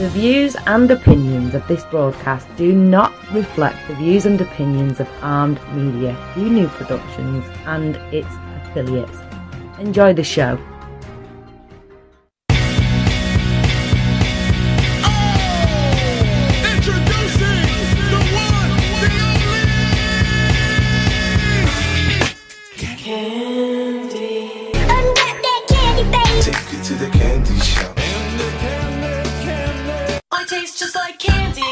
The views and opinions of this broadcast do not reflect the views and opinions of Armed Media, New Productions and its affiliates. Enjoy the show. Tastes just like candy.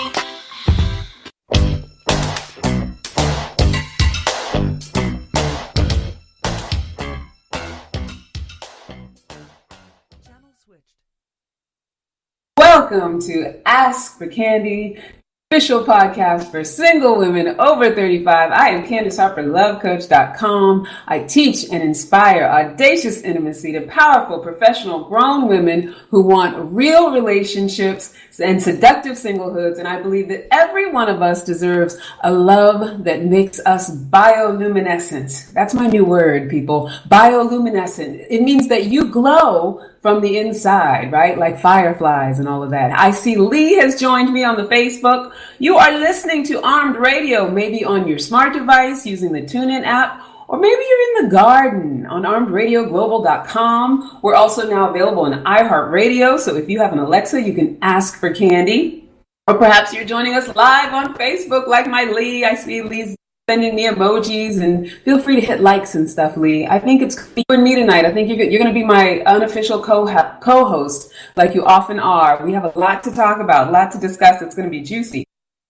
Welcome to Ask for Candy, official podcast for single women over 35. I am Candace Harper, lovecoach.com. I teach and inspire audacious intimacy to powerful, professional, grown women who want real relationships and seductive singlehoods. And I believe that every one of us deserves a love that makes us bioluminescent. That's my new word, people. Bioluminescent. It means that you glow from the inside, right? Like fireflies and all of that. I see Lee has joined me on the Facebook. You are listening to Armed Radio, maybe on your smart device using the TuneIn app, or maybe you're in the garden on armedradioglobal.com. We're also now available on iHeartRadio. So if you have an Alexa, you can ask for candy. Or perhaps you're joining us live on Facebook like my Lee. I see Lee's sending me emojis, and feel free to hit likes and stuff, Lee. I think it's you and me tonight. I think you're going to be my unofficial co-host like you often are. We have a lot to talk about, a lot to discuss. It's going to be juicy.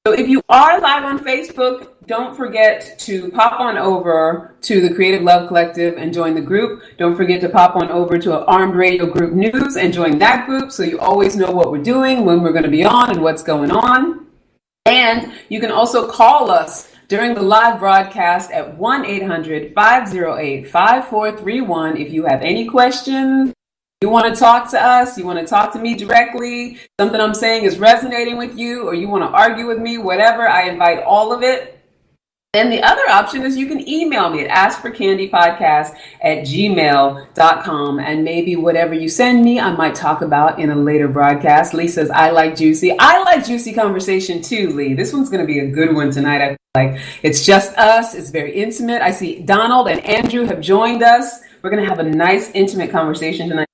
So if you are live on Facebook, don't forget to pop on over to the Creative Love Collective and join the group. Don't forget to pop on over to Armed Radio Group News and join that group so you always know what we're doing, when we're going to be on, and what's going on. And you can also call us during the live broadcast at 1-800-508-5431 if you have any questions. You want to talk to us, you want to talk to me directly, something I'm saying is resonating with you, or you want to argue with me, whatever, I invite all of it. And the other option is you can email me at askforcandypodcast@gmail.com, and maybe whatever you send me, I might talk about in a later broadcast. Lee says, I like juicy. I like juicy conversation too, Lee. This one's going to be a good one tonight. I feel like it's just us. It's very intimate. I see Donald and Andrew have joined us. We're going to have a nice, intimate conversation tonight.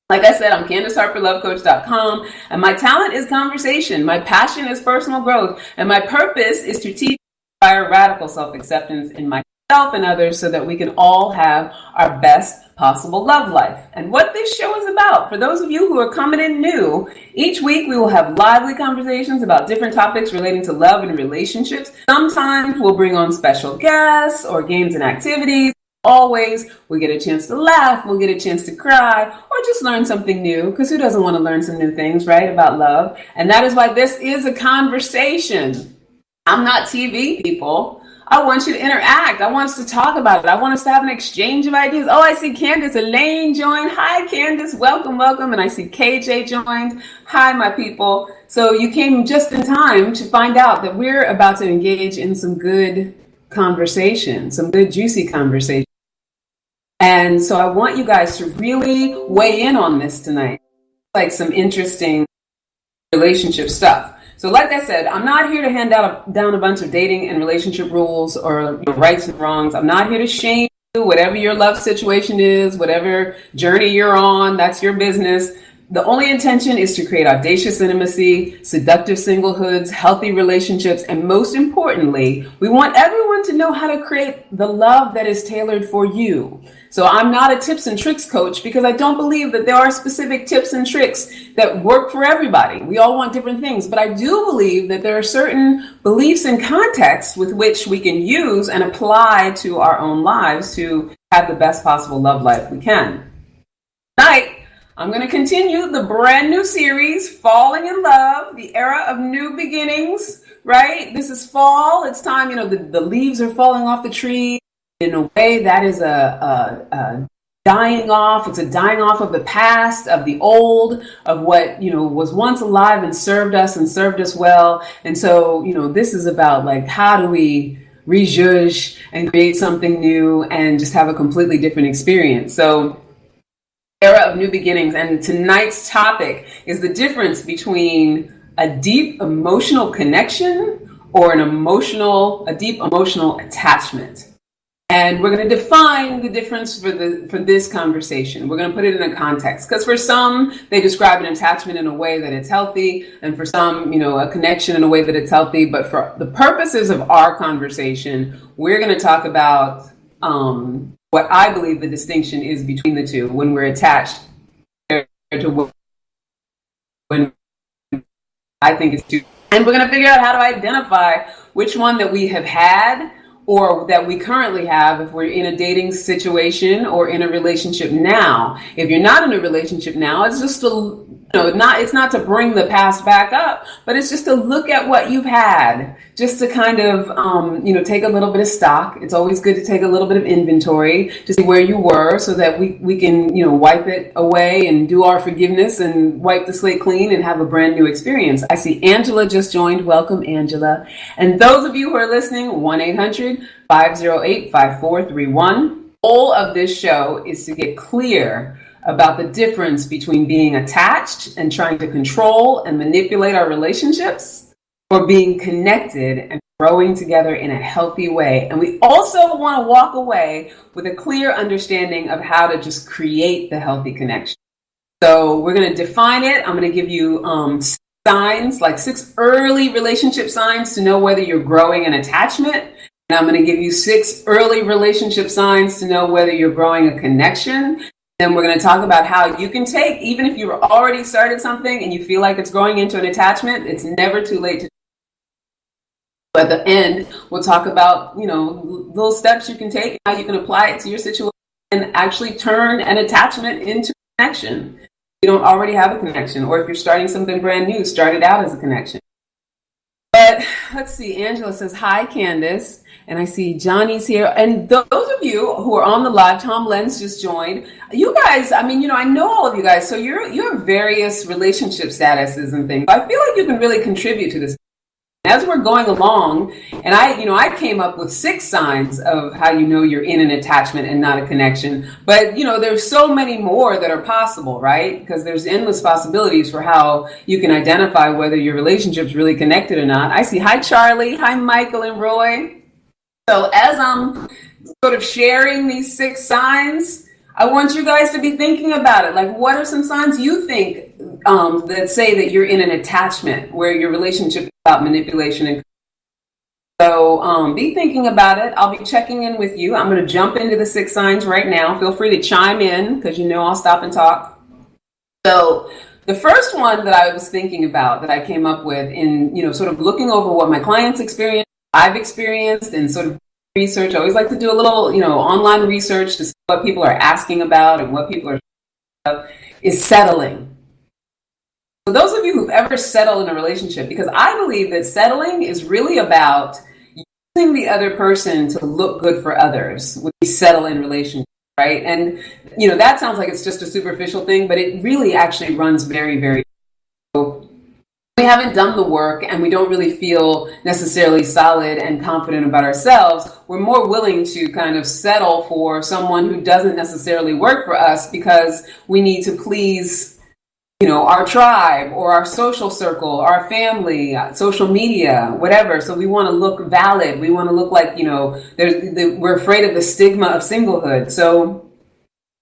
Like I said, I'm Candace Harper, lovecoach.com, and my talent is conversation. My passion is personal growth, and my purpose is to teach and inspire radical self-acceptance in myself and others so that we can all have our best possible love life. And what this show is about, for those of you who are coming in new, each week we will have lively conversations about different topics relating to love and relationships. Sometimes we'll bring on special guests or games and activities. Always, we get a chance to laugh, we'll get a chance to cry, or just learn something new, because who doesn't want to learn some new things, right, about love? And that is why this is a conversation. I'm not TV, people. I want you to interact. I want us to talk about it. I want us to have an exchange of ideas. Oh, I see Candace Elaine joined. Hi, Candace. Welcome, welcome. And I see KJ joined. Hi, my people. So you came just in time to find out that we're about to engage in some good conversation, some good, juicy conversation. And so I want you guys to really weigh in on this tonight, like some interesting relationship stuff. So like I said, I'm not here to hand down a bunch of dating and relationship rules or rights and wrongs. I'm not here to shame you, whatever your love situation is, whatever journey you're on, that's your business. The only intention is to create audacious intimacy, seductive singlehoods, healthy relationships, and most importantly, we want everyone to know how to create the love that is tailored for you. So I'm not a tips and tricks coach because I don't believe that there are specific tips and tricks that work for everybody. We all want different things, but I do believe that there are certain beliefs and contexts with which we can use and apply to our own lives to have the best possible love life we can. Tonight, I'm going to continue the brand new series, Falling in Love, the era of new beginnings, right? This is fall. It's time, the leaves are falling off the tree. In a way, that is a dying off. It's a dying off of the past, of the old, of what, was once alive and served us well. And so, this is about like, how do we rejudge and create something new and just have a completely different experience? So Era of new beginnings. And tonight's topic is the difference between a deep emotional connection or a deep emotional attachment. And we're going to define the difference for this conversation. We're going to put it in a context, because for some, they describe an attachment in a way that it's healthy, and for some, a connection in a way that it's healthy. But for the purposes of our conversation, we're going to talk about what I believe the distinction is between the two when we're attached to when I think it's two. And we're going to figure out how to identify which one that we have had or that we currently have if we're in a dating situation or in a relationship now. If you're not in a relationship now, it's just it's not to bring the past back up, but it's just to look at what you've had, just to kind of, take a little bit of stock. It's always good to take a little bit of inventory to see where you were so that we can, wipe it away and do our forgiveness and wipe the slate clean and have a brand new experience. I see Angela just joined. Welcome, Angela. And those of you who are listening, 1-800-508-5431. The goal of this show is to get clear about the difference between being attached and trying to control and manipulate our relationships, or being connected and growing together in a healthy way. And we also want to walk away with a clear understanding of how to just create the healthy connection. So we're going to define it. I'm going to give you signs, like 6 early relationship signs to know whether you're growing an attachment. And I'm going to give you 6 early relationship signs to know whether you're growing a connection. Then we're going to talk about how you can take, even if you've already started something and you feel like it's growing into an attachment, it's never too late to. At the end, we'll talk about, little steps you can take, how you can apply it to your situation and actually turn an attachment into a connection. If you don't already have a connection, or if you're starting something brand new, start it out as a connection. But let's see, Angela says, hi, Candace. And I see Johnny's here. And those of you who are on the live, Tom Lenz just joined. You guys, I know all of you guys. So you have various relationship statuses and things. I feel like you can really contribute to this. As we're going along, and I came up with 6 signs of how you know you're in an attachment and not a connection. But, there's so many more that are possible, right? Because there's endless possibilities for how you can identify whether your relationship's really connected or not. I see, hi, Charlie. Hi, Michael and Roy. So as I'm sort of sharing these 6 signs, I want you guys to be thinking about it. Like, what are some signs you think that say that you're in an attachment where your relationship is about manipulation? And so be thinking about it. I'll be checking in with you. I'm going to jump into the 6 signs right now. Feel free to chime in because I'll stop and talk. So the first one that I was thinking about, that I came up with in, sort of looking over what my clients experience, I've experienced, and sort of research. I always like to do a little, online research to see what people are asking about and what people are about, is settling. For those of you who've ever settled in a relationship, because I believe that settling is really about using the other person to look good for others when we settle in relationships, right? And, that sounds like it's just a superficial thing, but it really actually runs very, very we haven't done the work and we don't really feel necessarily solid and confident about ourselves, we're more willing to kind of settle for someone who doesn't necessarily work for us because we need to please, our tribe or our social circle, our family, social media, whatever. So we want to look valid. We want to look like, we're afraid of the stigma of singlehood. So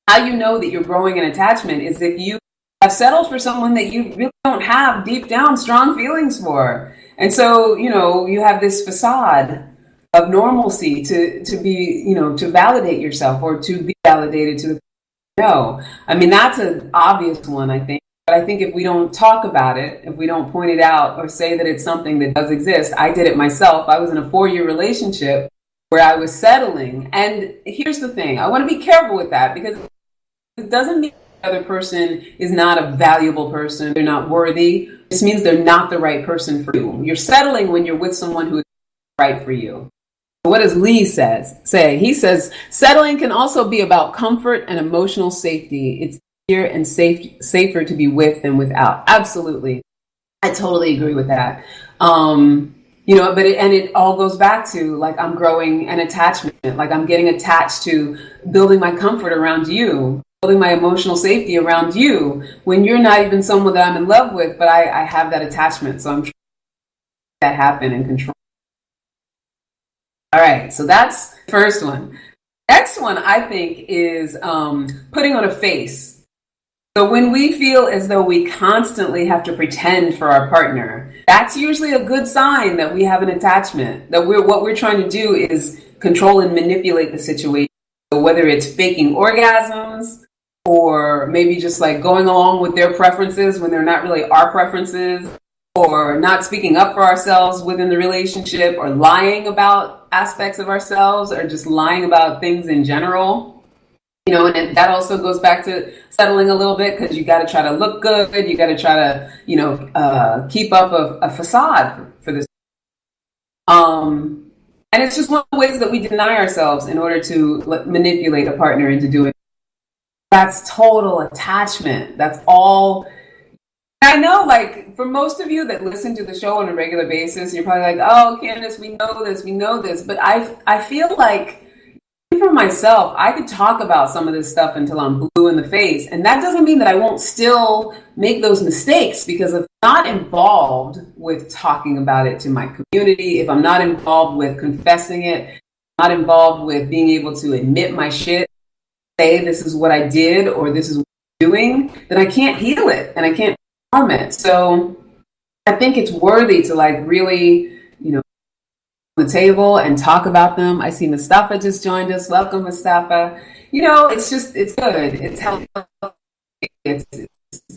how you know that you're growing an attachment is if you have settled for someone that you really don't have deep down strong feelings for. And so, you have this facade of normalcy to be, to validate yourself or to be validated to that's an obvious one, I think. But I think if we don't talk about it, if we don't point it out or say that it's something that does exist, I did it myself. I was in a 4-year relationship where I was settling. And here's the thing, I want to be careful with that because it doesn't mean other person is not a valuable person, they're not worthy. This means they're not the right person for you. You're settling when you're with someone who is right for you. What does Lee say? He says, settling can also be about comfort and emotional safety. It's easier and safer to be with than without. Absolutely. I totally agree with that. But it all goes back to like, I'm growing an attachment, like I'm getting attached to building my comfort around you. building my emotional safety around you when you're not even someone that I'm in love with, but I have that attachment. So I'm trying to make that happen and control. All right, so that's the first one. Next one, I think, is putting on a face. So when we feel as though we constantly have to pretend for our partner, that's usually a good sign that we have an attachment, that what we're trying to do is control and manipulate the situation. So whether it's faking orgasms or maybe just like going along with their preferences when they're not really our preferences, or not speaking up for ourselves within the relationship, or lying about aspects of ourselves, or just lying about things in general. You know, and that also goes back to settling a little bit, because you got to try to look good. You got to try to, keep up a facade for this. And it's just one of the ways that we deny ourselves in order to manipulate a partner into doing. That's total attachment. That's all. I know, like, for most of you that listen to the show on a regular basis, you're probably like, oh, Candace, we know this. But I feel like, for myself, I could talk about some of this stuff until I'm blue in the face. And that doesn't mean that I won't still make those mistakes, because if I'm not involved with talking about it to my community, if I'm not involved with confessing it, not involved with being able to admit my shit, say this is what I did or this is what I'm doing, then I can't heal it and I can't harm it. So I think it's worthy to like really, on the table and talk about them. I see Mustafa just joined us. Welcome, Mustafa. It's good. It's healthy. It's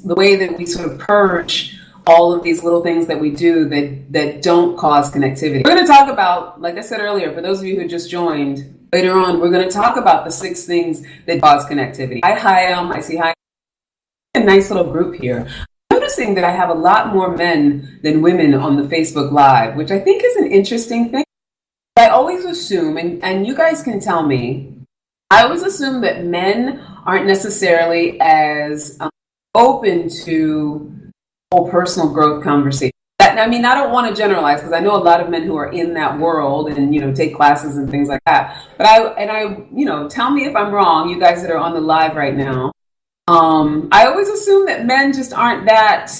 the way that we sort of purge all of these little things that we do that don't cause connectivity. We're going to talk about, like I said earlier, for those of you who just joined, later on, we're going to talk about the 6 things that cause connectivity. I see hi. A nice little group here. Noticing that I have a lot more men than women on the Facebook Live, which I think is an interesting thing. I always assume, and you guys can tell me, I always assume that men aren't necessarily as open to whole personal growth conversation. I don't want to generalize, because I know a lot of men who are in that world and, take classes and things like that. But I tell me if I'm wrong, you guys that are on the live right now. I always assume that men just aren't that,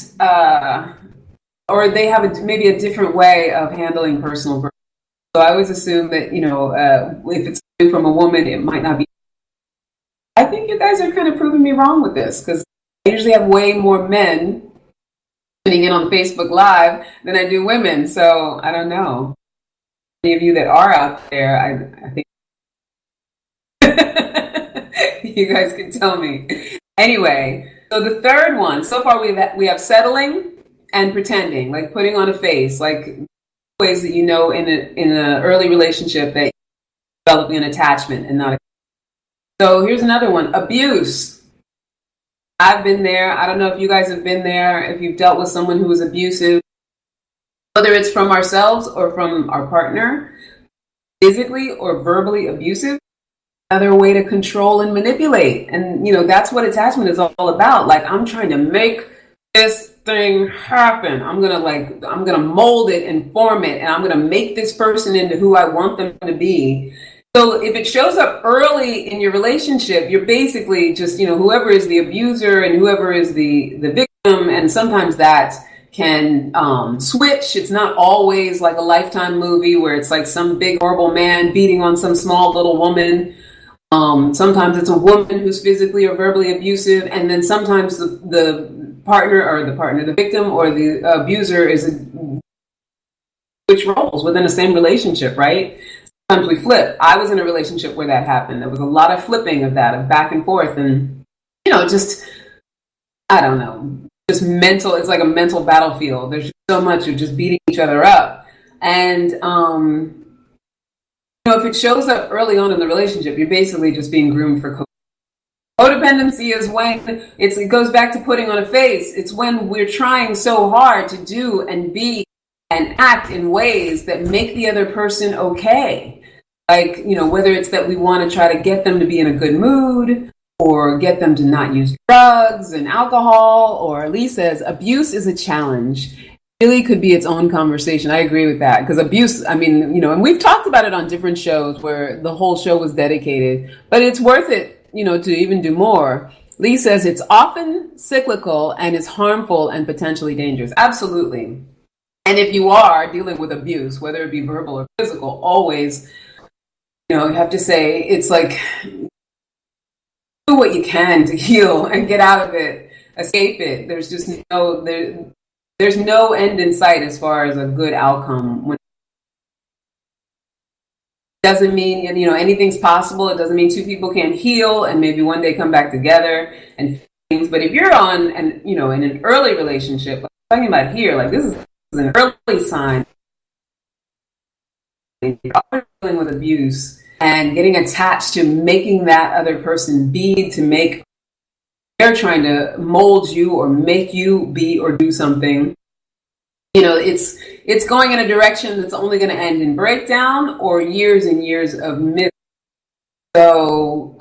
or they have maybe a different way of handling personal growth. So I always assume that, if it's coming from a woman, it might not be. I think you guys are kind of proving me wrong with this, because I usually have way more men tuning in on Facebook Live than I do women. So I don't know. Any of you that are out there, I think you guys can tell me. Anyway, so the third one, so far we have settling and pretending, like putting on a face, like ways that in an early relationship that you're developing an attachment and not a. So here's another one, abuse. I've been there. I don't know if you guys have been there, if you've dealt with someone who was abusive, whether it's from ourselves or from our partner, physically or verbally abusive. Another way to control and manipulate. And, that's what attachment is all about. Like, I'm trying to make this thing happen. I'm going to mold it and form it. And I'm going to make this person into who I want them to be. So if it shows up early in your relationship, you're basically just, whoever is the abuser and whoever is the victim. And sometimes that can switch. It's not always like a Lifetime movie where it's like some big horrible man beating on some small little woman. Sometimes it's a woman who's physically or verbally abusive, and then sometimes the victim or the abuser is switch roles within the same relationship, right? Sometimes we flip. I was in a relationship where that happened. There was a lot of flipping of that, of back and forth, and just I don't know, just mental. It's like a mental battlefield. There's just so much of just beating each other up, and if it shows up early on in the relationship, you're basically just being groomed for codependency. Is when it goes back to putting on a face. It's when we're trying so hard to do and be and act in ways that make the other person okay. Like, whether it's that we want to try to get them to be in a good mood, or get them to not use drugs and alcohol, or Lee says abuse is a challenge. Really could be its own conversation. I agree with that, because abuse, and we've talked about it on different shows where the whole show was dedicated, but it's worth it to even do more, Lee says it's often cyclical and is harmful and potentially dangerous. Absolutely. And if you are dealing with abuse, whether it be verbal or physical, always, you have to say, it's like, do what you can to heal and get out of it, escape it. There's just there's no end in sight as far as a good outcome. It doesn't mean, anything's possible. It doesn't mean two people can't heal and maybe one day come back together and things. But if you're in an early relationship, like I'm talking about here, like this is an early sign you're dealing with abuse and getting attached to making that other person be, they're trying to mold you or make you be or do something. It's going in a direction that's only going to end in breakdown or years and years of misery. So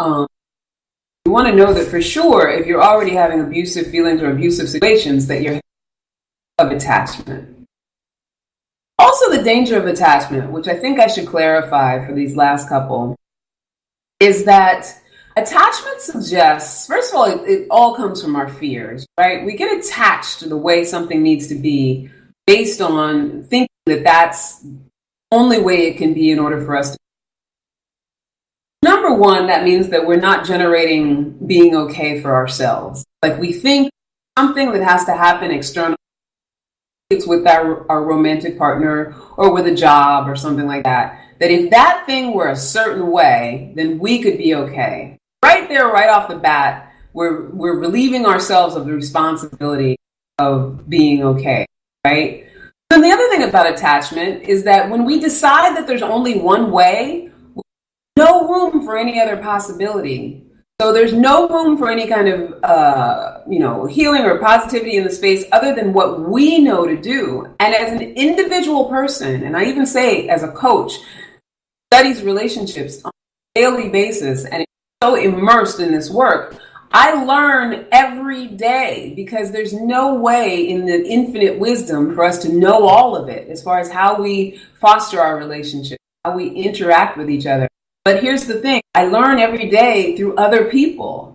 you want to know that for sure, if you're already having abusive feelings or abusive situations, that you're of attachment. Also, the danger of attachment, which I think I should clarify for these last couple, is that attachment suggests, first of all, it all comes from our fears, right? We get attached to the way something needs to be based on thinking that that's the only way it can be in order for us to. Number one, that means that we're not generating being okay for ourselves. Like we think something that has to happen externally, it's with our romantic partner or with a job or something like that, that if that thing were a certain way, then we could be okay. Right there, right off the bat, we're relieving ourselves of the responsibility of being okay, right? And the other thing about attachment is that when we decide that there's only one way, no room for any other possibility. So there's no room for any kind of, healing or positivity in the space other than what we know to do. And as an individual person, and I even say as a coach, studies relationships on a daily basis and is so immersed in this work, I learn every day because there's no way in the infinite wisdom for us to know all of it as far as how we foster our relationship, how we interact with each other. But here's the thing, I learn every day through other people.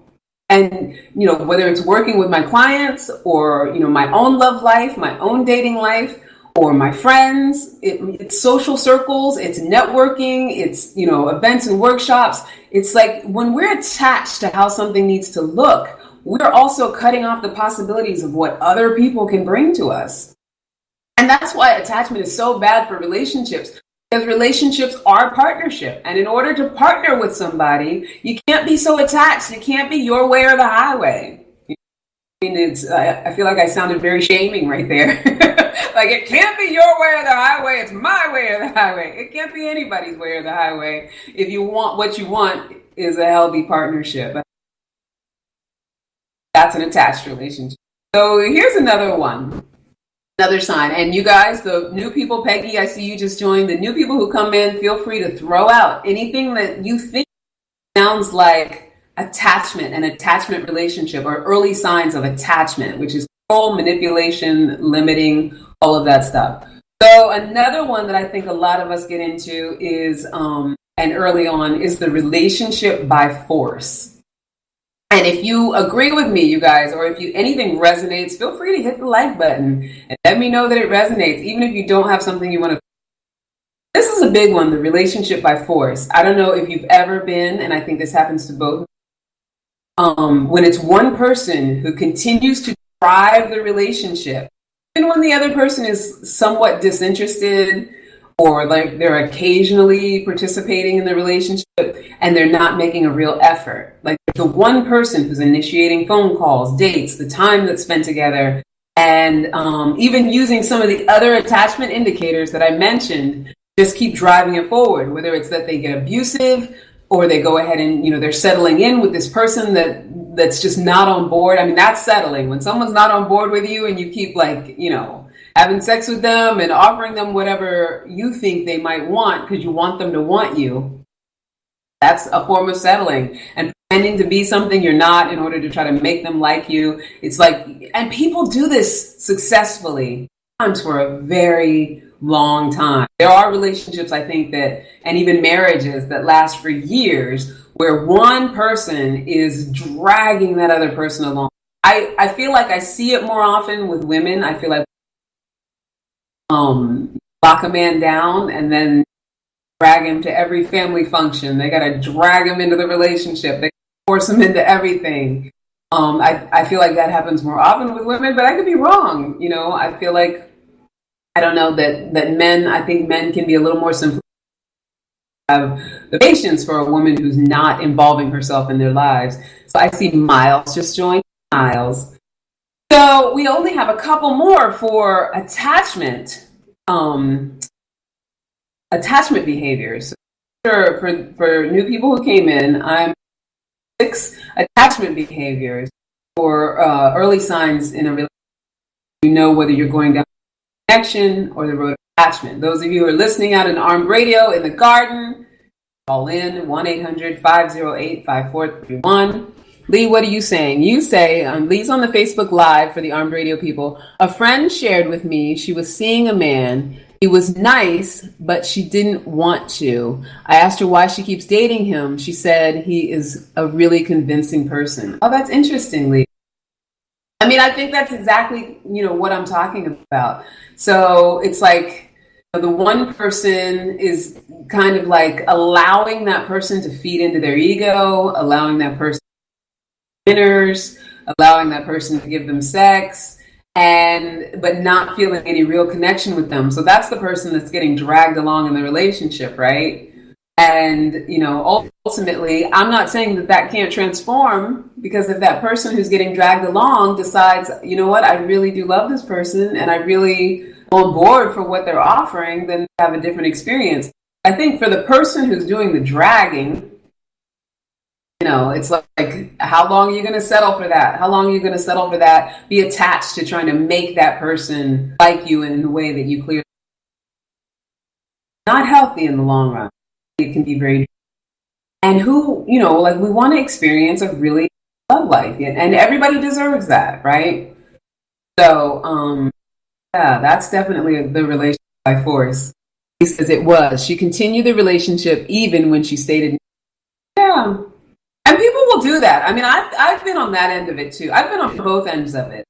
And, whether it's working with my clients or, my own love life, my own dating life, or my friends, it's social circles, it's networking, it's, events and workshops. It's like when we're attached to how something needs to look, we're also cutting off the possibilities of what other people can bring to us. And that's why attachment is so bad for relationships. Because relationships are partnership. And in order to partner with somebody, you can't be so attached. It can't be your way or the highway. I feel like I sounded very shaming right there. Like, it can't be your way or the highway. It's my way or the highway. It can't be anybody's way or the highway. If you want, what you want is a healthy partnership. That's an attached relationship. So here's another one. Another sign. And you guys, the new people, Peggy, I see you just joined. The new people who come in, feel free to throw out anything that you think sounds like attachment, an attachment relationship, or early signs of attachment, which is control, manipulation, limiting, all of that stuff. So another one that I think a lot of us get into is, and early on, is the relationship by force. And if you agree with me, you guys, or if anything resonates, feel free to hit the like button and let me know that it resonates, even if you don't have something you want to. This is a big one, the relationship by force. I don't know if you've ever been, and I think this happens to both, when it's one person who continues to drive the relationship, even when the other person is somewhat disinterested, or like they're occasionally participating in the relationship and they're not making a real effort. Like the one person who's initiating phone calls, dates, the time that's spent together, and even using some of the other attachment indicators that I mentioned, just keep driving it forward, whether it's that they get abusive or they go ahead and, they're settling in with this person that's just not on board. I mean, that's settling. When someone's not on board with you and you keep having sex with them and offering them whatever you think they might want because you want them to want you, that's a form of settling. And pretending to be something you're not in order to try to make them like you. It's like, and people do this successfully, sometimes for a very long time. There are relationships, I think, that, and even marriages that last for years, where one person is dragging that other person along. I feel like I see it more often with women. I feel like lock a man down and then drag him to every family function. They got to drag him into the relationship. They force him into everything. I feel like that happens more often with women, but I could be wrong. You know, I feel like, I don't know, that men, I think men can be a little more simple, have the patience for a woman who's not involving herself in their lives. So I see Miles just joined. Miles. So we only have a couple more for attachment behaviors. Sure, for new people who came in, I'm 6 attachment behaviors for early signs in a relationship. You know whether you're going down the connection or the road of attachment. Those of you who are listening out in Armed Radio in the garden, call in 1-800-508-5431. Lee, what are you saying? You say, Lee's on the Facebook Live for the Armed Radio people. A friend shared with me she was seeing a man. He was nice, but she didn't want to. I asked her why she keeps dating him. She said he is a really convincing person. Oh, that's interesting, Lee. I mean, I think that's exactly, what I'm talking about. So it's like the one person is kind of like allowing that person to feed into their ego, allowing that person dinners, allowing that person to give them sex, but not feeling any real connection with them. So that's the person that's getting dragged along in the relationship, right? And, ultimately, I'm not saying that can't transform, because if that person who's getting dragged along decides, you know what, I really do love this person and I really am on board for what they're offering, then they have a different experience. I think for the person who's doing the dragging, it's like, how long are you going to settle for that? How long are you going to settle for that? Be attached to trying to make that person like you in the way that you clearly not healthy in the long run. It can be very, and we want to experience a really love life, and everybody deserves that, right? So, that's definitely the relationship by force. He says it was. She continued the relationship even when she stated, yeah. And people will do that. I mean, I've been on that end of it too. I've been on both ends of it,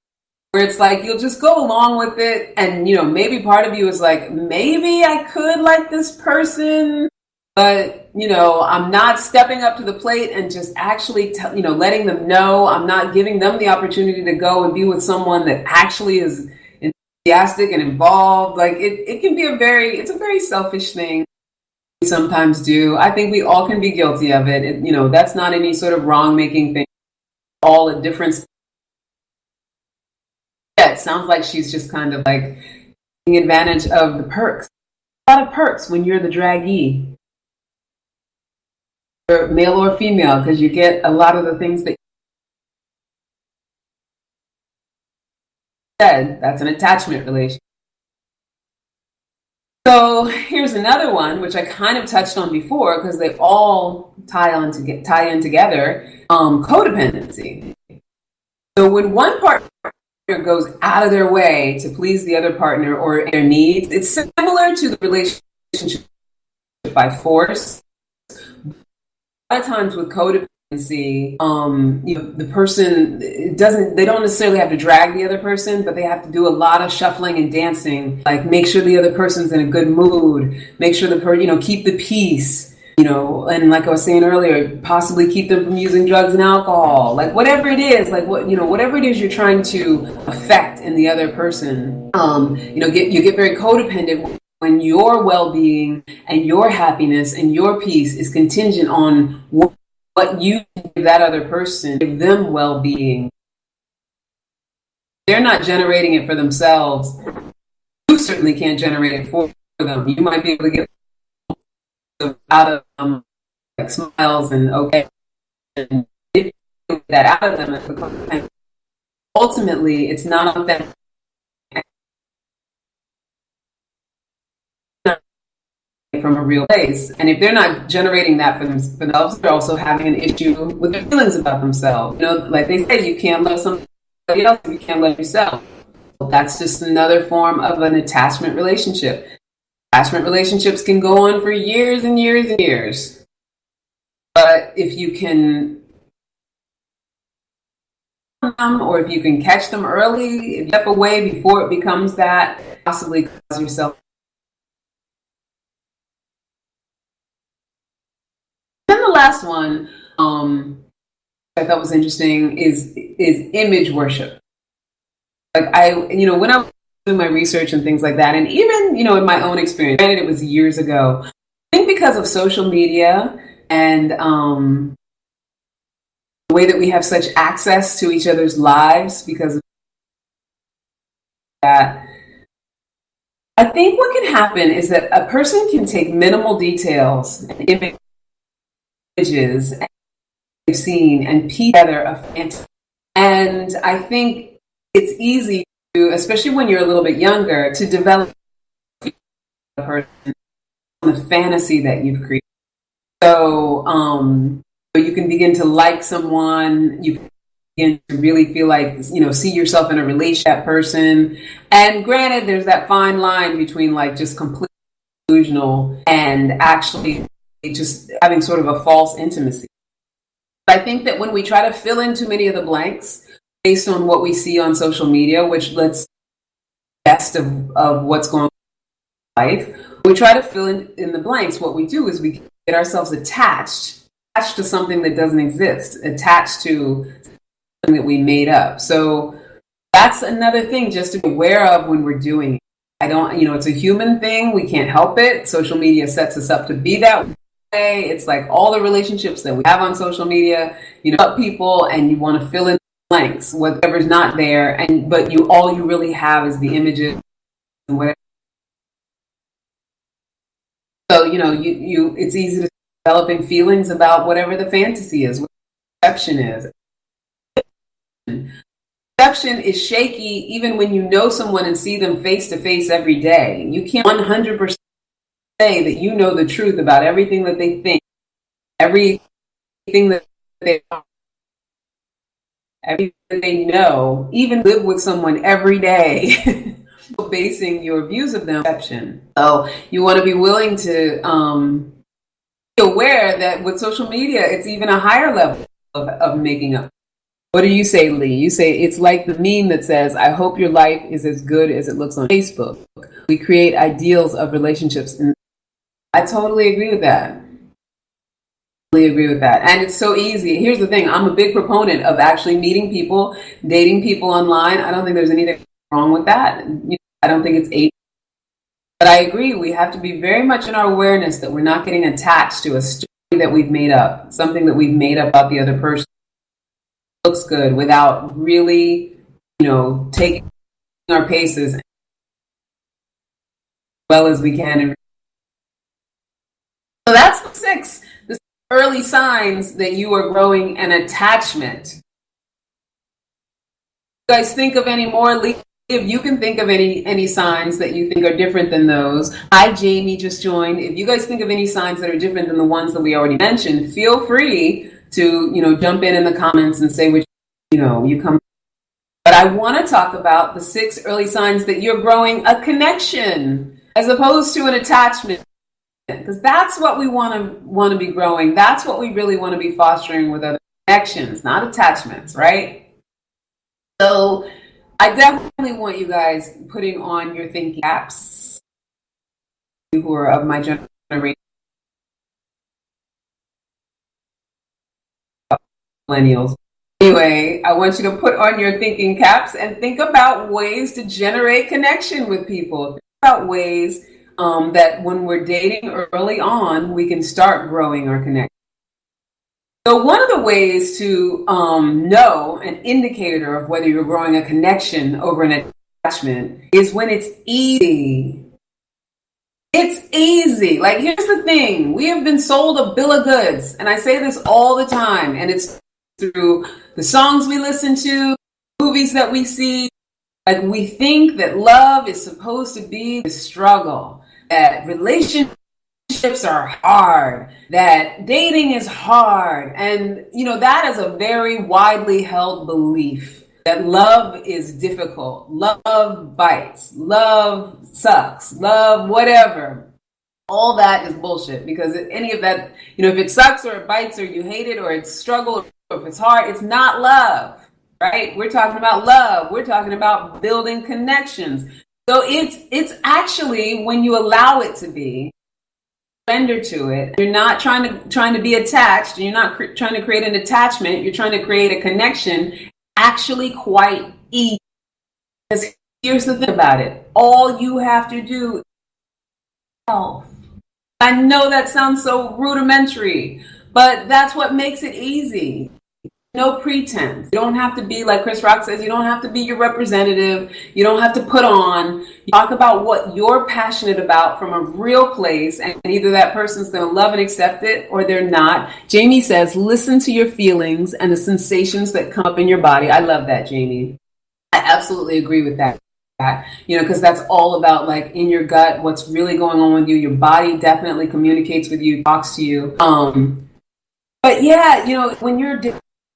where it's like you'll just go along with it, and maybe part of you is like, maybe I could like this person, but I'm not stepping up to the plate and just actually letting them know. I'm not giving them the opportunity to go and be with someone that actually is enthusiastic and involved. Like it can be it's a very selfish thing. Sometimes do. I think we all can be guilty of it. That's not any sort of wrong-making thing. All a difference. Yeah, it sounds like she's just kind of like taking advantage of the perks. A lot of perks when you're the draggee, male or female, because you get a lot of the things that you said. That's an attachment relationship. So here's another one, which I kind of touched on before, because they all tie in together, codependency. So when one partner goes out of their way to please the other partner or their needs, it's similar to the relationship by force. A lot of times with codependency, the person they don't necessarily have to drag the other person, but they have to do a lot of shuffling and dancing, like make sure the other person's in a good mood, make sure keep the peace, and like I was saying earlier, possibly keep them from using drugs and alcohol, like whatever it is, like whatever it is you're trying to affect in the other person. You get very codependent when your well-being and your happiness and your peace is contingent on what you give that other person, give them well-being. They're not generating it for themselves. You certainly can't generate it for them. You might be able to get out of them, like smiles and okay, and get that out of them. Ultimately, it's not authentic. From a real place, and if they're not generating that for themselves, they're also having an issue with their feelings about themselves. Like they say, you can't love somebody else if you can't love yourself. That's just another form of an attachment relationship. Attachment relationships can go on for years and years and years. But if you can, or if you can catch them early, step away before it becomes that, possibly cause yourself. Then the last one I thought was interesting is image worship. Like when I was doing my research and things like that, and even, in my own experience, granted it was years ago, I think because of social media and the way that we have such access to each other's lives because of that, I think what can happen is that a person can take minimal details and images and they've seen and piece together a fantasy. And I think it's easy to, especially when you're a little bit younger, to develop a person, the fantasy that you've created. So you can begin to like someone, you can begin to really feel like, see yourself in a relationship with that person. And granted, there's that fine line between like just completely delusional and actually just having sort of a false intimacy. But I think that when we try to fill in too many of the blanks based on what we see on social media, which lets best of what's going on in life, we try to fill in the blanks. What we do is we get ourselves attached to something that doesn't exist, attached to something that we made up. So that's another thing just to be aware of when we're doing it. It's a human thing. We can't help it. Social media sets us up to be that way. It's like all the relationships that we have on social media, people, and you want to fill in the blanks, whatever's not there, but all you really have is the images and whatever. So, it's easy to developing feelings about whatever the fantasy is, what the perception is. Perception is shaky even when you know someone and see them face to face every day. You can't 100% say that you know the truth about everything that they think, everything that they know, even live with someone every day, basing your views of them on perception. So you want to be willing to be aware that with social media, it's even a higher level of making up. What do you say, Lee? You say it's like the meme that says, "I hope your life is as good as it looks on Facebook." We create ideals of relationships. And I totally agree with that. And it's so easy. Here's the thing. I'm a big proponent of actually meeting people, dating people online. I don't think there's anything wrong with that. I don't think it's age. But I agree. We have to be very much in our awareness that we're not getting attached to a story that we've made up, something that we've made up about the other person. Looks good without really, taking our paces as well as we can. So that's 6. The early signs that you are growing an attachment. You guys think of any more? If you can think of any signs that you think are different than those. Hi, Jamie just joined. If you guys think of any signs that are different than the ones that we already mentioned, feel free to, jump in the comments and say which, you come. But I want to talk about the 6 early signs that you're growing a connection as opposed to an attachment. Because that's what we want to be growing. That's what we really want to be fostering with other connections, not attachments, right? So I definitely want you guys putting on your thinking caps, who are of my generation, millennials. Anyway, I want you to put on your thinking caps and think about ways to generate connection with people. Think about ways that when we're dating early on, we can start growing our connection. So one of the ways to know an indicator of whether you're growing a connection over an attachment is when it's easy. It's easy. Like, here's the thing. We have been sold a bill of goods. And I say this all the time. And it's through the songs we listen to, movies that we see. Like, we think that love is supposed to be the struggle, that relationships are hard, that dating is hard. And, that is a very widely held belief that love is difficult, love bites, love sucks, love whatever. All that is bullshit, because any of that, if it sucks or it bites or you hate it or it's struggle or if it's hard, it's not love, right? We're talking about love. We're talking about building connections. So it's actually, when you allow it to be, surrender to it, you're not trying to be attached, you're not trying to create an attachment, you're trying to create a connection, actually quite easy. Because here's the thing about it, all you have to do is self. I know that sounds so rudimentary, but that's what makes it easy. No pretense. You don't have to be, like Chris Rock says, you don't have to be your representative. You don't have to put on. You talk about what you're passionate about from a real place, and either that person's going to love and accept it or they're not. Jamie says, listen to your feelings and the sensations that come up in your body. I love that, Jamie. I absolutely agree with that. Because that's all about, like, in your gut, what's really going on with you. Your body definitely communicates with you, talks to you. But yeah, when you're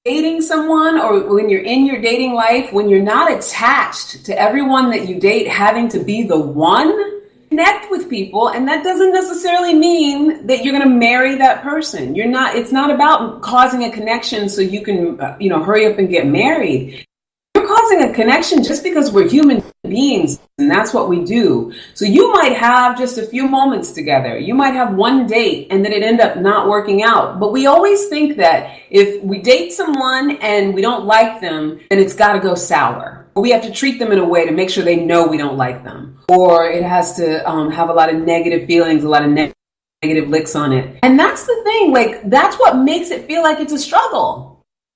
dating someone, or when you're in your dating life, when you're not attached to everyone that you date having to be the one, connect with people. And that doesn't necessarily mean that you're going to marry that person. It's not about causing a connection so you can, hurry up and get married. You're causing a connection just because we're human beings, and that's what we do. So you might have just a few moments together. You might have one date and then it end up not working out. But we always think that if we date someone and we don't like them, then it's got to go sour. Or we have to treat them in a way to make sure they know we don't like them. Or it has to have a lot of negative feelings, a lot of negative licks on it. And that's the thing. Like, that's what makes it feel like it's a struggle.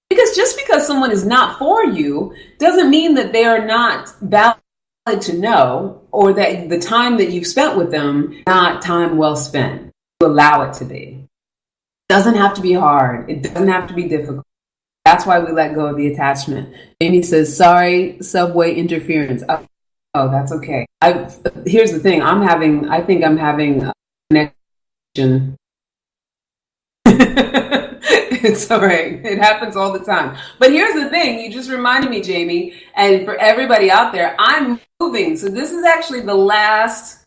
Because just because someone is not for you doesn't mean that they are not valid to know, or that the time that you've spent with them, not time well spent. You allow it to be. It doesn't have to be hard. It doesn't have to be difficult. That's why we let go of the attachment. Jamie says, sorry, subway interference. Oh, that's okay. Here's the thing. I think I'm having a connection. It's all right. It happens all the time. But here's the thing. You just reminded me, Jamie, and for everybody out there, I'm moving. So this is actually the last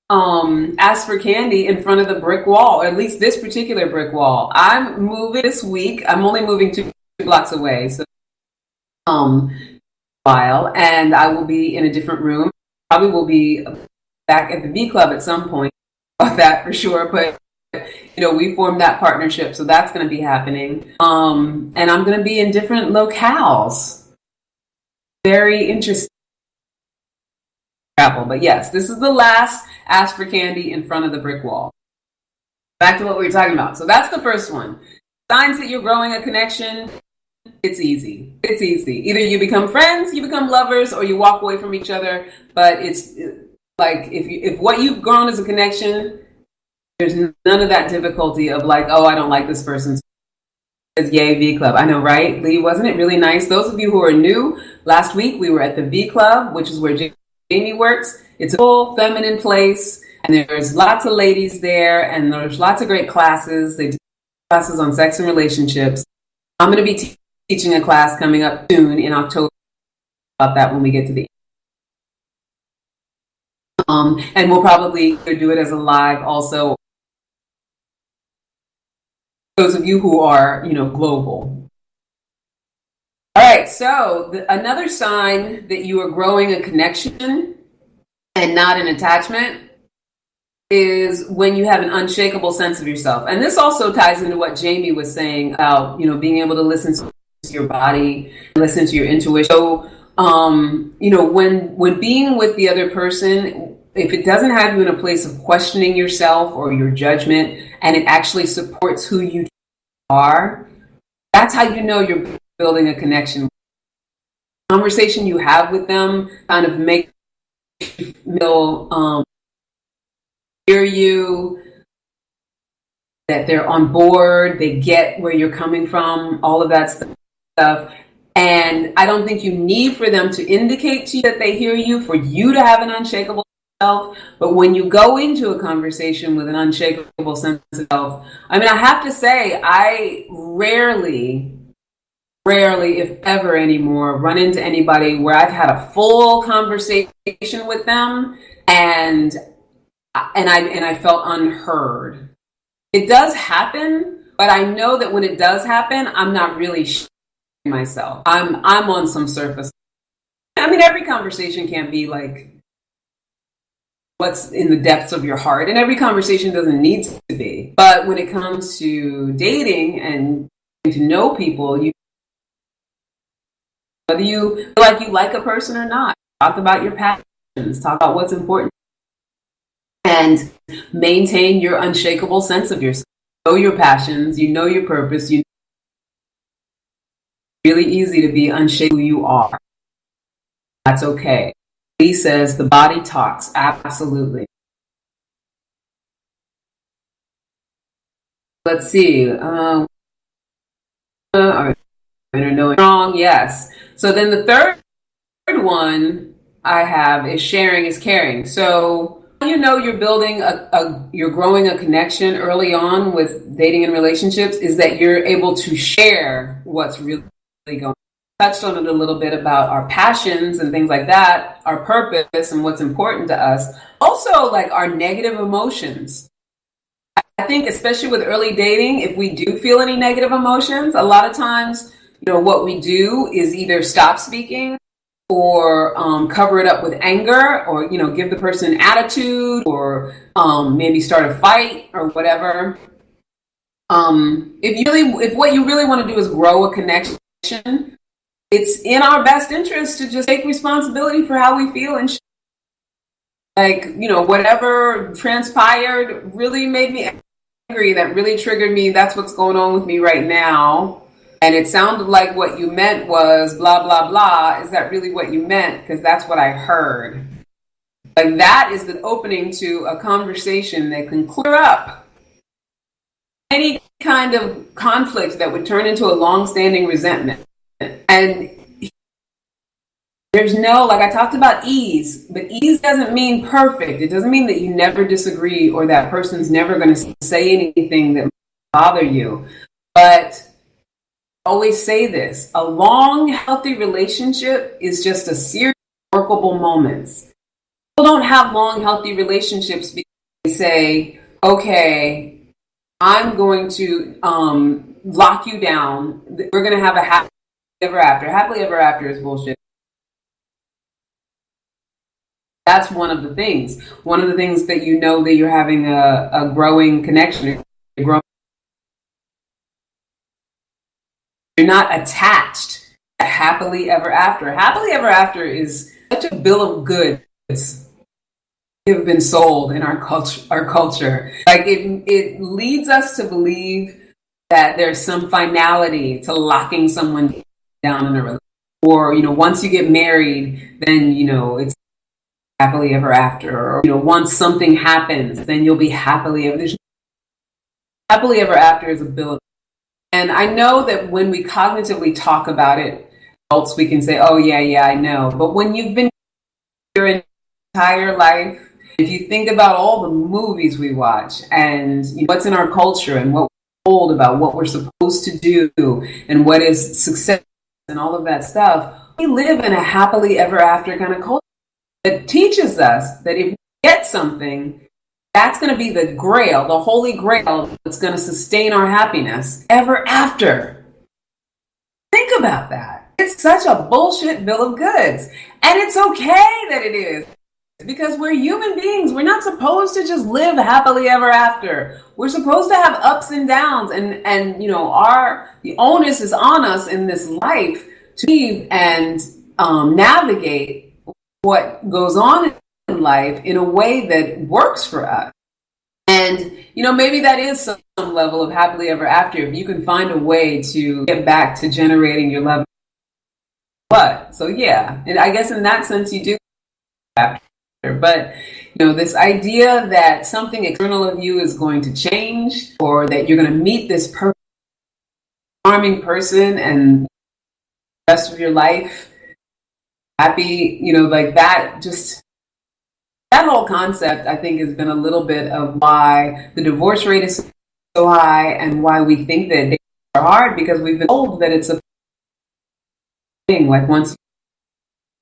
Ask for Candy in front of the brick wall, or at least this particular brick wall. I'm moving this week. I'm only moving 2 blocks away. So while, and I will be in a different room. Probably will be back at the V Club at some point. About that for sure. But we formed that partnership, so that's going to be happening. And I'm going to be in different locales. Very interesting. But yes, this is the last Ask for Candy in front of the brick wall. Back to what we were talking about. So that's the first one. Signs that you're growing a connection. It's easy. It's easy. Either you become friends, you become lovers, or you walk away from each other. But it's like, if what you've grown is a connection, there's none of that difficulty of like, oh, I don't like this person. It's yay, V Club. I know, right? Lee, wasn't it really nice? Those of you who are new, last week we were at the V Club, which is where Jamie works. It's a full feminine place, and there's lots of ladies there, and there's lots of great classes. They do classes on sex and relationships. I'm going to be teaching a class coming up soon in October about that when we get to the and we'll probably do it as a live also. Those of you who are, global. All right, so another sign that you are growing a connection and not an attachment is when you have an unshakable sense of yourself. And this also ties into what Jamie was saying about, being able to listen to your body, listen to your intuition. So, when being with the other person, if it doesn't have you in a place of questioning yourself or your judgment, and it actually supports who you are, that's how you know you're building a connection. The conversation you have with them kind of makes you feel hear you, that they're on board, they get where you're coming from, all of that stuff. And I don't think you need for them to indicate to you that they hear you for you to have an unshakable self. But when you go into a conversation with an unshakable sense of self, I have to say, I rarely rarely, if ever anymore, run into anybody where I've had a full conversation with them and I felt unheard. It does happen, but I know that when it does happen, I'm not really myself. I'm on some surface. I mean, every conversation can't be like what's in the depths of your heart, and every conversation doesn't need to be. But when it comes to dating and to know people, whether you feel like you like a person or not, talk about your passions, talk about what's important, and maintain your unshakable sense of yourself. You know your passions, you know your purpose. It's really easy to be unshakable who you are. That's okay. Lee says the body talks. Absolutely. Let's see. Wrong. Yes. So then the third one I have is sharing is caring. So you're building you're growing a connection early on with dating and relationships is that you're able to share what's really going on. Touched on it a little bit about our passions and things like that, our purpose and what's important to us. Also, like our negative emotions. I think especially with early dating, if we do feel any negative emotions, a lot of times, what we do is either stop speaking or cover it up with anger, or give the person an attitude, or maybe start a fight or whatever. If what you really want to do is grow a connection, it's in our best interest to just take responsibility for how we feel and whatever transpired really made me angry, that really triggered me. That's what's going on with me right now. And it sounded like what you meant was blah, blah, blah. Is that really what you meant? Because that's what I heard. Like that is the opening to a conversation that can clear up any kind of conflict that would turn into a long-standing resentment. And there's like I talked about ease, but ease doesn't mean perfect. It doesn't mean that you never disagree or that person's never going to say anything that bother you. But always say this, a long, healthy relationship is just a series of workable moments. People don't have long, healthy relationships because they say, okay, I'm going to lock you down. We're going to have a happily ever after. Happily ever after is bullshit. That's one of the things. One of the things that that you're having a growing connection. You're not attached to happily ever after. Happily ever after is such a bill of goods have been sold in our culture. Like it leads us to believe that there's some finality to locking someone down in a relationship. Or, once you get married, then, it's happily ever after. Or, once something happens, then you'll be happily ever. Happily ever after is a bill of. And I know that when we cognitively talk about it, adults, we can say, oh, yeah, I know. But when you've been your entire life, if you think about all the movies we watch and what's in our culture and what we're told about what we're supposed to do and what is success and all of that stuff, we live in a happily ever after kind of culture that teaches us that if we get something, that's going to be the grail, the holy grail that's going to sustain our happiness ever after. Think about that. It's such a bullshit bill of goods. And it's okay that it is. Because we're human beings. We're not supposed to just live happily ever after. We're supposed to have ups and downs. And the onus is on us in this life to live and navigate what goes on in life in a way that works for us. And, maybe that is some level of happily ever after. If you can find a way to get back to generating your love. But, so yeah, and I guess in that sense you do after. But, this idea that something external of you is going to change or that you're going to meet this charming person and the rest of your life happy, like that, just that whole concept, I think, has been a little bit of why the divorce rate is so high and why we think that they are hard, because we've been told that it's a thing, like once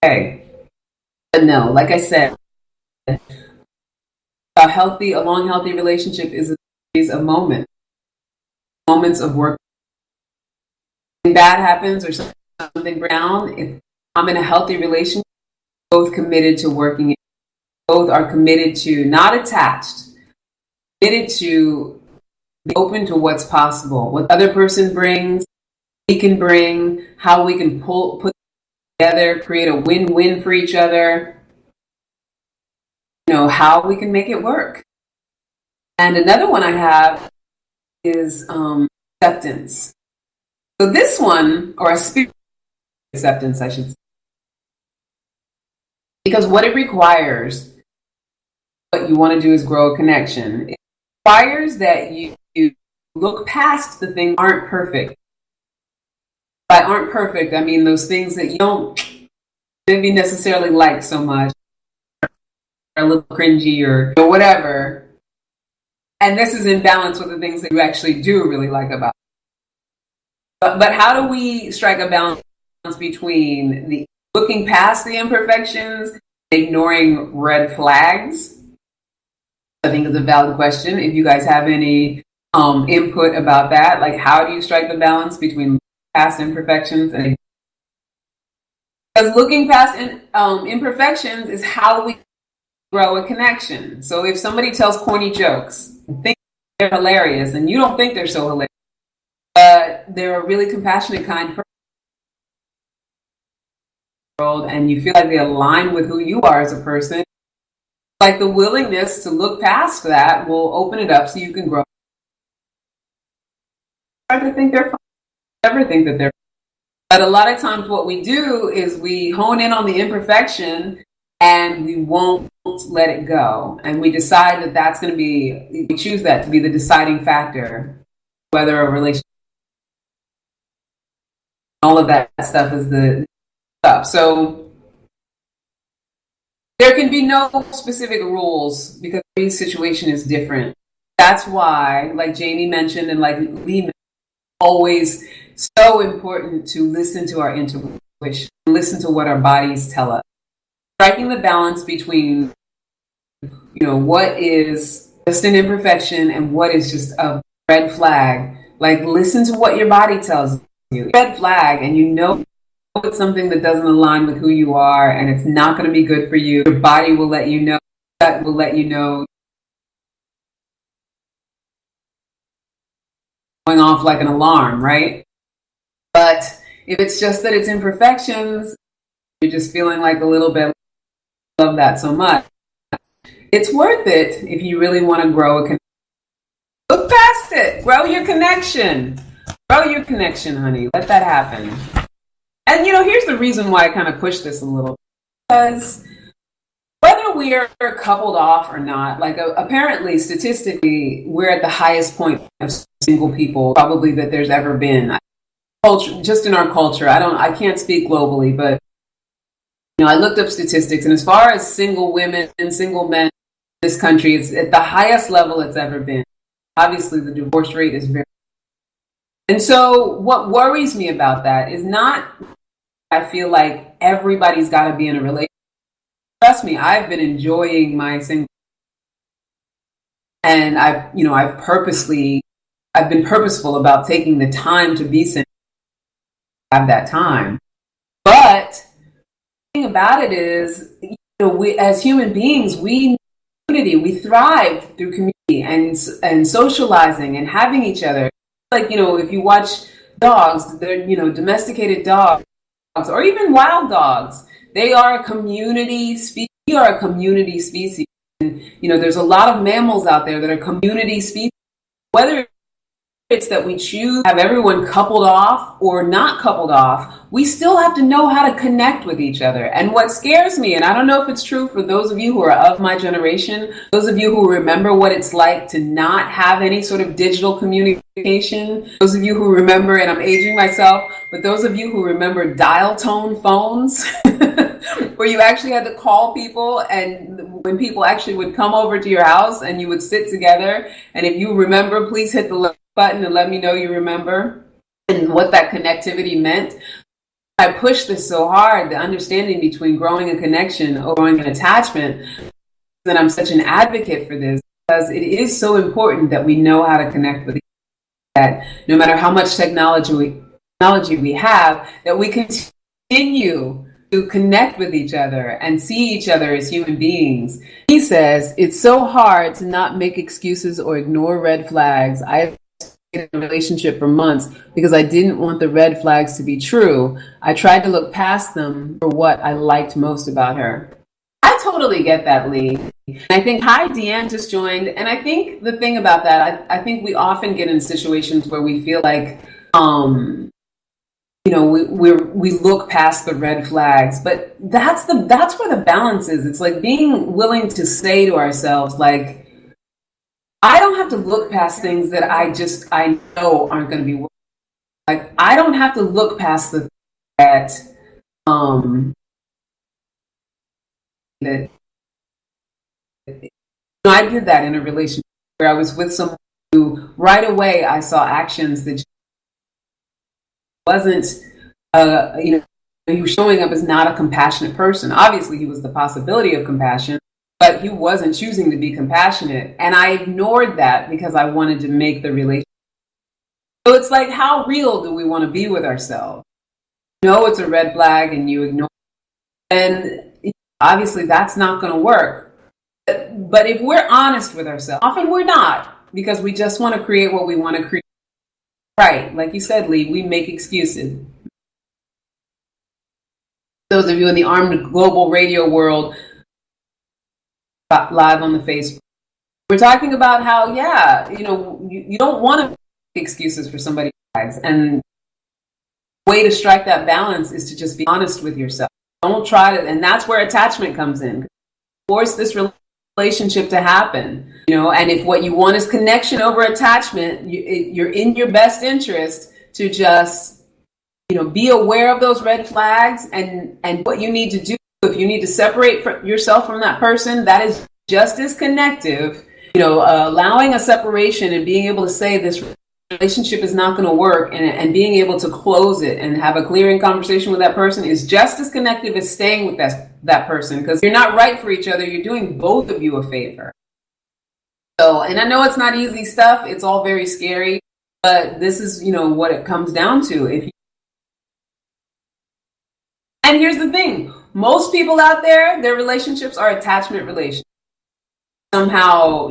okay. But no, like I said, a long, healthy relationship is a series of moments of work. When bad happens or something down, if I'm in a healthy relationship, both committed to working, both are committed to, not attached, committed to be open to what's possible, what the other person brings, we can bring, how we can put together, create a win-win for each other, how we can make it work. And another one I have is acceptance. So this one, or a spirit acceptance, I should say, because what it requires, what you want to do is grow a connection. It requires that you look past the things that aren't perfect. By aren't perfect, I mean those things that you don't maybe necessarily like so much, or a little cringy or whatever. And this is in balance with the things that you actually do really like about it. But how do we strike a balance between the looking past the imperfections, ignoring red flags? I think is a valid question. If you guys have any input about that, like how do you strike the balance between past imperfections and because looking past imperfections is how we grow a connection. So if somebody tells corny jokes and think they're hilarious and you don't think they're so hilarious, but they're a really compassionate, kind person, and you feel like they align with who you are as a person, like the willingness to look past that will open it up so you can grow. Start to think they're fine. Never think that they're fine. But a lot of times what we do is we hone in on the imperfection and we won't let it go. And we decide that that's going to be, we choose that to be the deciding factor, whether a relationship, all of that stuff is the stuff. So there can be no specific rules because every situation is different. That's why, like Jamie mentioned and like Lee mentioned, always so important to listen to our intuition, listen to what our bodies tell us. Striking the balance between, what is just an imperfection and what is just a red flag. Like, listen to what your body tells you. Red flag, and it's something that doesn't align with who you are, and it's not going to be good for you. Your body will let you know. That will let you know. Going off like an alarm, right? But if it's just that it's imperfections, you're just feeling like a little bit, love that so much. It's worth it if you really want to grow a connection. Look past it. Grow your connection. Grow your connection, honey. Let that happen. And, here's the reason why I kind of push this a little. Because whether we are coupled off or not, like apparently, statistically, we're at the highest point of single people probably that there's ever been. Culture, just in our culture. I can't speak globally, but I looked up statistics, and as far as single women and single men in this country, it's at the highest level it's ever been. Obviously, the divorce rate is very. And so, what worries me about that is not. I feel like everybody's got to be in a relationship. Trust me, I've been enjoying my single, and I've been purposeful about taking the time to be single. Have that time, but the thing about it is, we as human beings, we need community. We thrive through community and socializing and having each other. Like if you watch dogs, they're domesticated dogs or even wild dogs. They are a community species. We are a community species, and there's a lot of mammals out there that are community species. Whether it's that we choose to have everyone coupled off or not coupled off, we still have to know how to connect with each other. And what scares me, and I don't know if it's true for those of you who are of my generation, those of you who remember what it's like to not have any sort of digital communication, those of you who remember, and I'm aging myself, but those of you who remember dial tone phones, where you actually had to call people, and when people actually would come over to your house and you would sit together, and if you remember, please hit the button and let me know you remember and what that connectivity meant. I push this so hard, the understanding between growing a connection or growing an attachment, that I'm such an advocate for this, because it is so important that we know how to connect with each other, that no matter how much technology we have, that we continue to connect with each other and see each other as human beings. He says, it's so hard to not make excuses or ignore red flags. I've been in a relationship for months because I didn't want the red flags to be true. I tried to look past them for what I liked most about her. I totally get that, Lee. I think, hi, Deanne just joined. And I think the thing about that, I think we often get in situations where we feel like, we look past the red flags, but that's where the balance is. It's like being willing to say to ourselves, like, I don't have to look past things that I know aren't going to be working. Like, I don't have to look past the that that I did that in a relationship where I was with someone who right away I saw actions that wasn't, he was showing up as not a compassionate person. Obviously, he was the possibility of compassion, but he wasn't choosing to be compassionate. And I ignored that because I wanted to make the relationship. So it's like, how real do we want to be with ourselves? You know it's a red flag and you ignore it. And obviously, that's not going to work. But if we're honest with ourselves, often we're not, because we just want to create what we want to create. Right, like you said, Lee, we make excuses. Those of you in the armed global radio world, live on the Facebook, we're talking about how, you don't want to make excuses for somebody's lives. And the way to strike that balance is to just be honest with yourself. Don't try to, and that's where attachment comes in. Force this relationship to happen, and if what you want is connection over attachment, you're in your best interest to just be aware of those red flags and what you need to do. If you need to separate yourself from that person, that is just as connective. Allowing a separation and being able to say this relationship is not going to work, and being able to close it and have a clearing conversation with that person is just as connective as staying with that person, because you're not right for each other. You're doing both of you a favor. So, and I know it's not easy stuff. It's all very scary, but this is, what it comes down to. And here's the thing. Most people out there, their relationships are attachment relationships. Somehow,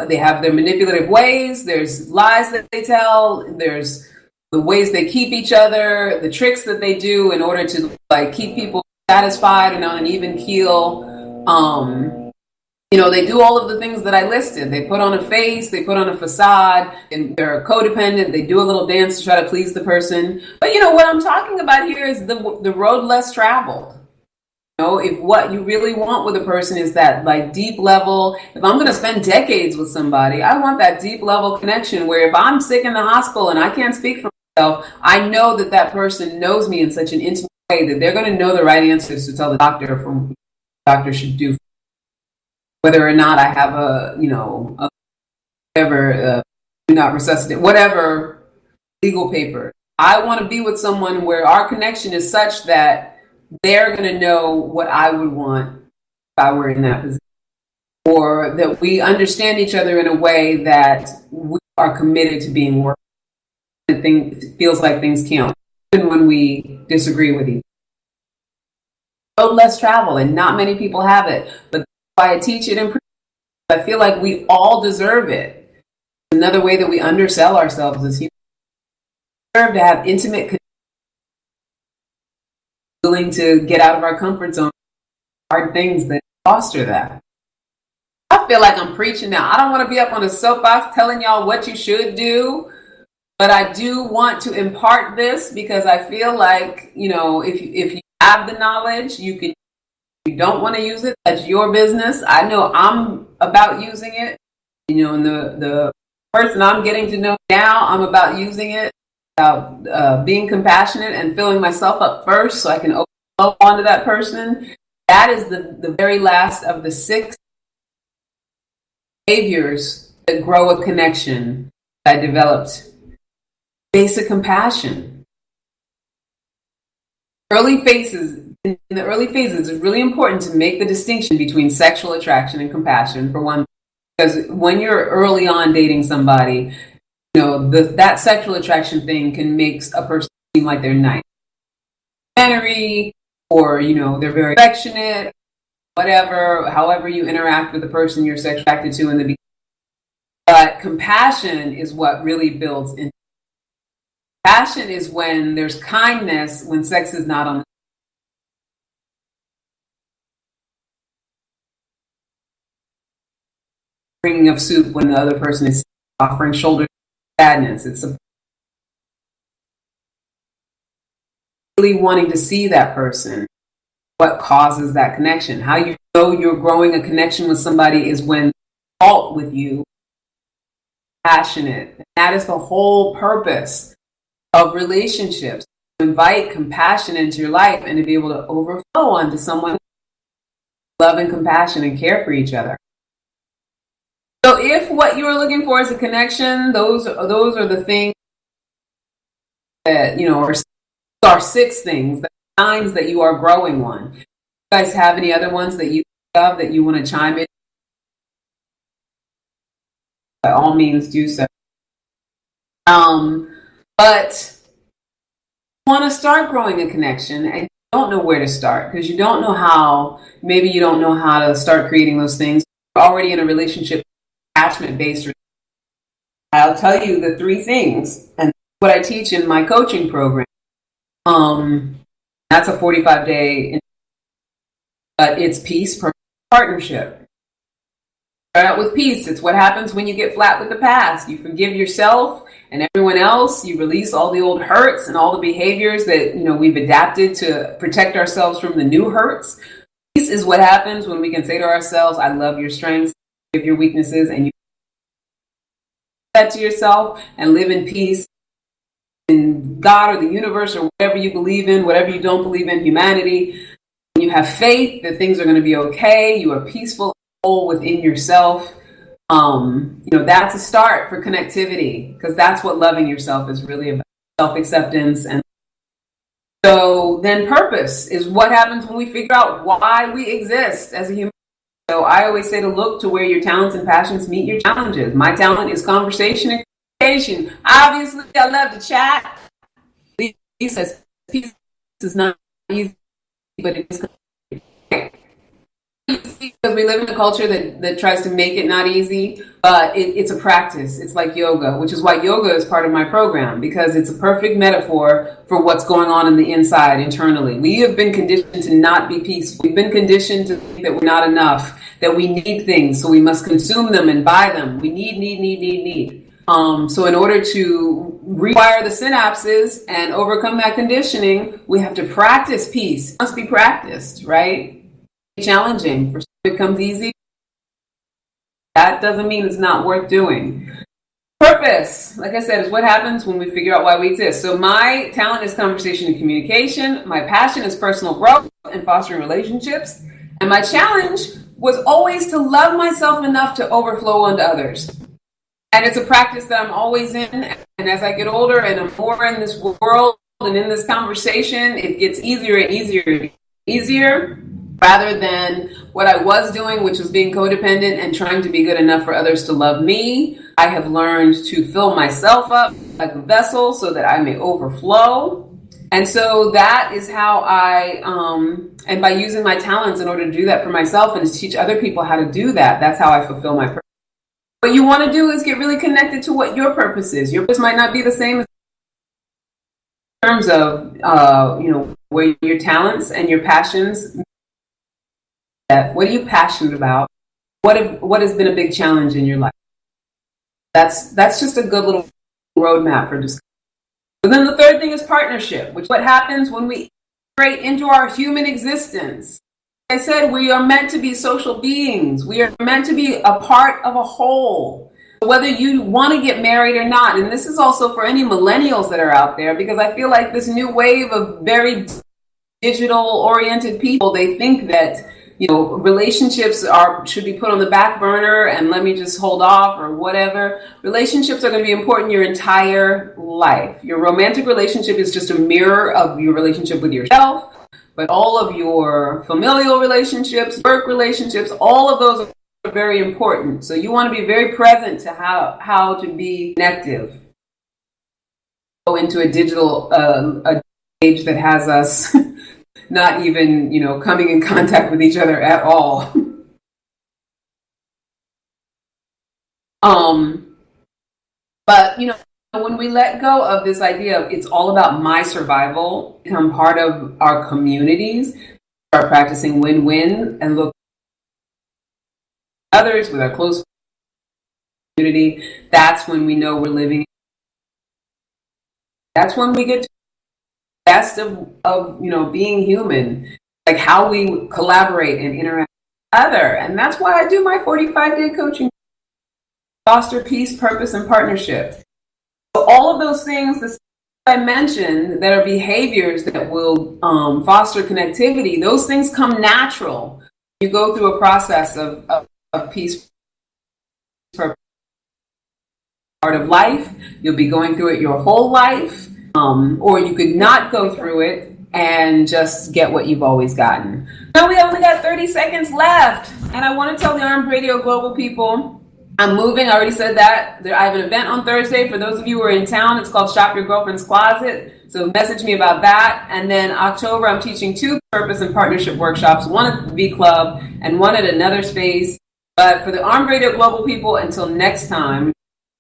they have their manipulative ways. There's lies that they tell. There's the ways they keep each other, the tricks that they do in order to keep people satisfied and on an even keel. They do all of the things that I listed. They put on a face, they put on a facade, and they're codependent. They do a little dance to try to please the person. But what I'm talking about here is the road less traveled. If what you really want with a person is that deep level, if I'm going to spend decades with somebody, I want that deep level connection where if I'm sick in the hospital and I can't speak for myself, I know that person knows me in such an intimate way that they're going to know the right answers to tell the doctor from what the doctor should do. Whether or not I have do not resuscitate, whatever legal paper. I want to be with someone where our connection is such that they're going to know what I would want if I were in that position. Or that we understand each other in a way that we are committed to being worked. It feels like things count, even when we disagree with each other. Road less travel, and not many people have it. But that's why I teach it and preach it. I feel like we all deserve it. Another way that we undersell ourselves is humans. We deserve to have intimate connection. Willing to get out of our comfort zone, hard things that foster that. I feel like I'm preaching now. I don't want to be up on a soapbox telling y'all what you should do, but I do want to impart this because I feel like, if you have the knowledge, you can. If you don't want to use it, that's your business. I know I'm about using it. And the person I'm getting to know now, I'm about using it. About being compassionate and filling myself up first so I can open up onto that person. That is the very last of the 6 behaviors that grow a connection that I developed. Basic compassion. In the early phases, it's really important to make the distinction between sexual attraction and compassion, for one, because when you're early on dating somebody, that sexual attraction thing can make a person seem like they're nice, or they're very affectionate, whatever, however you interact with the person you're sexually attracted to in the beginning. But compassion is what really builds in. Passion is when there's kindness, when sex is not on the bringing of soup when the other person is offering shoulder to sadness. It's really wanting to see that person. What causes that connection? How you know you're growing a connection with somebody is when they fault with you, passionate. And that is the whole purpose of relationships. To invite compassion into your life and to be able to overflow onto someone, love and compassion and care for each other. So if what you are looking for is a connection, those are the things that, are 6 things, the signs that you are growing one. You guys have any other ones that you have that you want to chime in? By all means, do so. But you want to start growing a connection and you don't know where to start because you don't know how, maybe you don't know how to start creating those things. You're already in a relationship, attachment-based. I'll tell you the 3 things, and what I teach in my coaching program. That's a 45-day, but it's peace, partnership. Start out with peace. It's what happens when you get flat with the past. You forgive yourself and everyone else. You release all the old hurts and all the behaviors that we've adapted to protect ourselves from the new hurts. Peace is what happens when we can say to ourselves, I love your strengths, give your weaknesses, and you that to yourself and live in peace in God or the universe or whatever you believe in, whatever you don't believe in, humanity. When you have faith that things are going to be okay, you are peaceful within yourself. That's a start for connectivity because that's what loving yourself is really about, self-acceptance. And so then purpose is what happens when we figure out why we exist as a human. So I always say to look to where your talents and passions meet your challenges. My talent is conversation and communication. Obviously, I love to chat. He says peace is not easy, but it is because we live in a culture that tries to make it not easy, but it's a practice. It's like yoga, which is why yoga is part of my program, because it's a perfect metaphor for what's going on in the inside internally. We have been conditioned to not be peaceful. We've been conditioned to think that we're not enough, that we need things, so we must consume them and buy them. We need. So in order to rewire the synapses and overcome that conditioning, we have to practice peace. It must be practiced, right? Challenging. For some it comes easy. That doesn't mean it's not worth doing. Purpose, like I said, is what happens when we figure out why we exist. So my talent is conversation and communication. My passion is personal growth and fostering relationships. And my challenge was always to love myself enough to overflow onto others. And it's a practice that I'm always in. And as I get older and I'm more in this world and in this conversation, it gets easier and easier. Rather than what I was doing, which was being codependent and trying to be good enough for others to love me, I have learned to fill myself up like a vessel so that I may overflow. And so that is how and by using my talents in order to do that for myself and to teach other people how to do that, that's how I fulfill my purpose. What you want to do is get really connected to what your purpose is. Your purpose might not be the same in terms of, where your talents and your passions. What are you passionate about? What has been a big challenge in your life? That's just a good little roadmap for discussion. But then the third thing is partnership, which is what happens when we integrate into our human existence. Like I said, we are meant to be social beings. We are meant to be a part of a whole. Whether you want to get married or not, and this is also for any millennials that are out there, because I feel like this new wave of very digital-oriented people, they think that relationships should be put on the back burner and let me just hold off or whatever. Relationships are going to be important your entire life. Your romantic relationship is just a mirror of your relationship with yourself, but all of your familial relationships, work relationships, all of those are very important. So you want to be very present to how to be connective. Go into a digital age that has us not even, coming in contact with each other at all. But, when we let go of this idea of it's all about my survival, become part of our communities, start practicing win-win and look at others with our close community, that's when we know we're living. That's when we get to the best of being human, like how we collaborate and interact with each other. And that's why I do my 45-day coaching, foster peace, purpose, and partnership. So all of those things that I mentioned that are behaviors that will foster connectivity, those things come natural. You go through a process of peace, purpose, part of life. You'll be going through it your whole life. Or you could not go through it and just get what you've always gotten. Now we only got 30 seconds left. And I want to tell the Armed Radio Global people, I'm moving. I already said that. I have an event on Thursday. For those of you who are in town, it's called Shop Your Girlfriend's Closet. So message me about that. And then October, I'm teaching 2 purpose and partnership workshops, one at the V Club and one at another space. But for the Armed Radio Global people, until next time,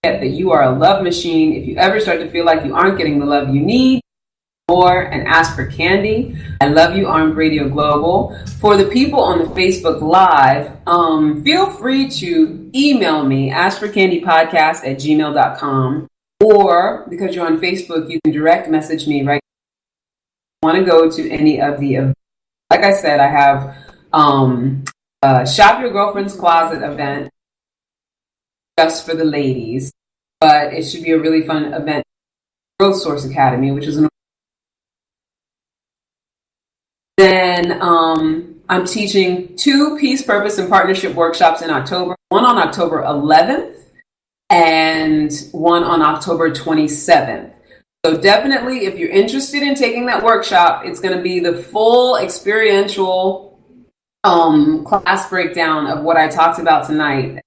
that you are a love machine. If you ever start to feel like you aren't getting the love you need, more and ask for candy. I love you, Armed Radio Global. For the people on the Facebook Live, feel free to email me, askforcandypodcast@gmail.com, or because you're on Facebook, you can direct message me right now. Want to go to any of the events. Like I said, I have Shop Your Girlfriend's Closet event just for the ladies, but it should be a really fun event. Growth Source Academy, which is then I'm teaching 2 peace, purpose, and partnership workshops in October. One on October 11th and one on October 27th. So definitely, if you're interested in taking that workshop, it's going to be the full experiential class breakdown of what I talked about tonight.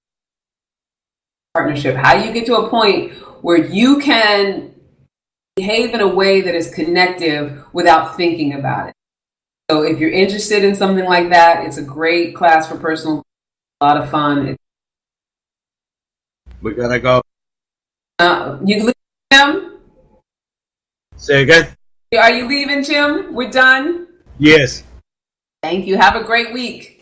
Partnership, how you get to a point where you can behave in a way that is connective without thinking about it. So if you're interested in something like that, it's a great class for personal, a lot of fun. We gotta go. You leave, Jim? Say again? Are you leaving, Jim? We're done? Yes. Thank you. Have a great week.